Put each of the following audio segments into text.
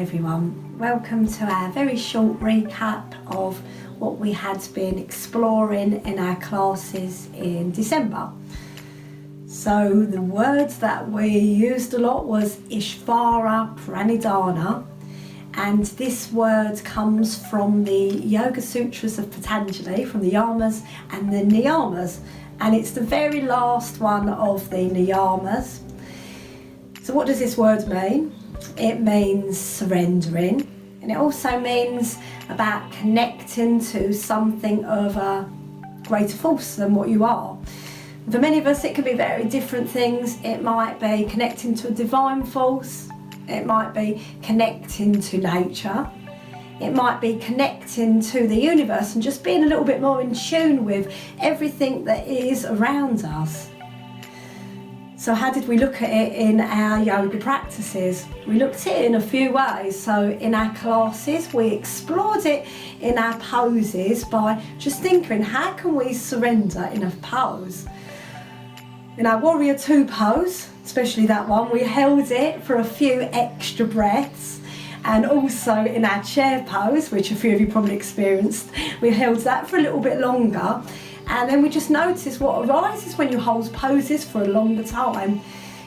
everyone, welcome to our very short recap of what we had been exploring in our classes in December. So the words that we used a lot was Ishvara Pranidhana, and this word comes from the Yoga Sutras of Patanjali, from the Yamas and the Niyamas, and it's the very last one of the Niyamas. So what does this word mean? It means surrendering, and it also means about connecting to something of a greater force than what you are. For many of us it can be very different things. It might be connecting to a divine force, it might be connecting to nature, it might be connecting to the universe and just being a little bit more in tune with everything that is around us. So how did we look at it in our yoga practices? We looked at it in a few ways. So in our classes we explored it in our poses by just thinking, how can we surrender in a pose? In our Warrior Two pose, especially that one, we held it for a few extra breaths, and also in our chair pose, which a few of you probably experienced, we held that for a little bit longer. And then we just notice what arises when you hold poses for a longer time.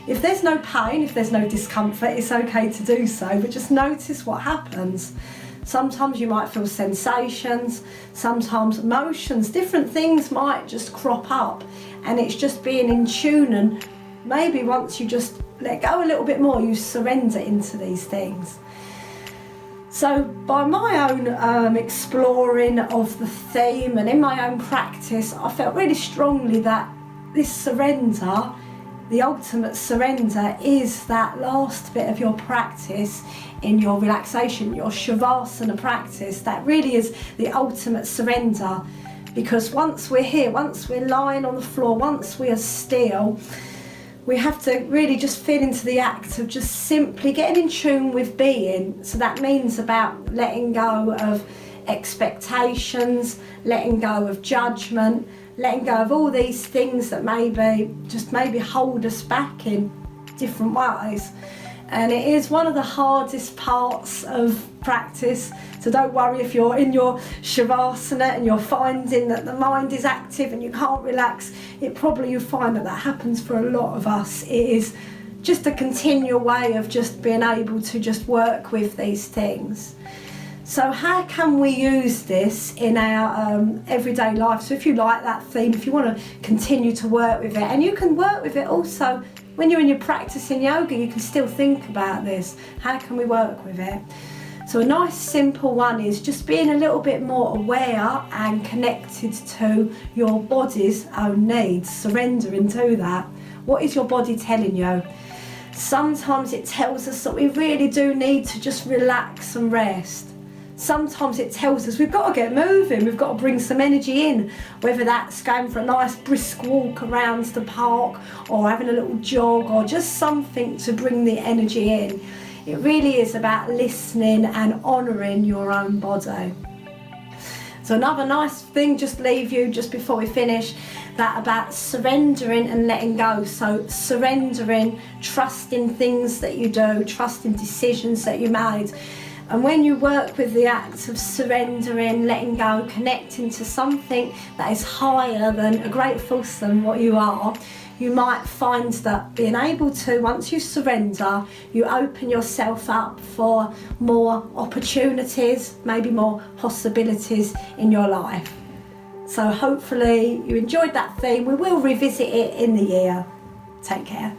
If there's no pain, if there's no discomfort, it's okay to do so, but just notice what happens. Sometimes you might feel sensations, sometimes emotions, different things might just crop up, and it's just being in tune, and maybe once you just let go a little bit more, you surrender into these things. So by my own exploring of the theme and in my own practice, I felt really strongly that this surrender, the ultimate surrender, is that last bit of your practice in your relaxation, your Shavasana practice. That really is the ultimate surrender, because once we're here, once we're lying on the floor, once we are still, we have to really just feel into the act of just simply getting in tune with being. So that means about letting go of expectations, letting go of judgment, letting go of all these things that maybe hold us back in different ways. And it is one of the hardest parts of practice. So don't worry if you're in your Shavasana and you're finding that the mind is active and you can't relax. You'll find that happens for a lot of us. It is just a continual way of just being able to just work with these things. So how can we use this in our everyday life? So if you like that theme, if you want to continue to work with it, and you can work with it also when you're in your practice in yoga, you can still think about this. How can we work with it? So a nice simple one is just being a little bit more aware and connected to your body's own needs, surrendering to that. What is your body telling you? Sometimes it tells us that we really do need to just relax and rest. Sometimes it tells us we've got to get moving, we've got to bring some energy in, whether that's going for a nice brisk walk around the park or having a little jog or just something to bring the energy in. It really is about listening and honouring your own body. So another nice thing, just leave you just before we finish, that about surrendering and letting go. So surrendering, trusting things that you do, trusting decisions that you made. And when you work with the act of surrendering, letting go, connecting to something that is higher than a greater force than what you are, you might find that being able to, once you surrender, you open yourself up for more opportunities, maybe more possibilities in your life. So hopefully you enjoyed that theme. We will revisit it in the year. Take care.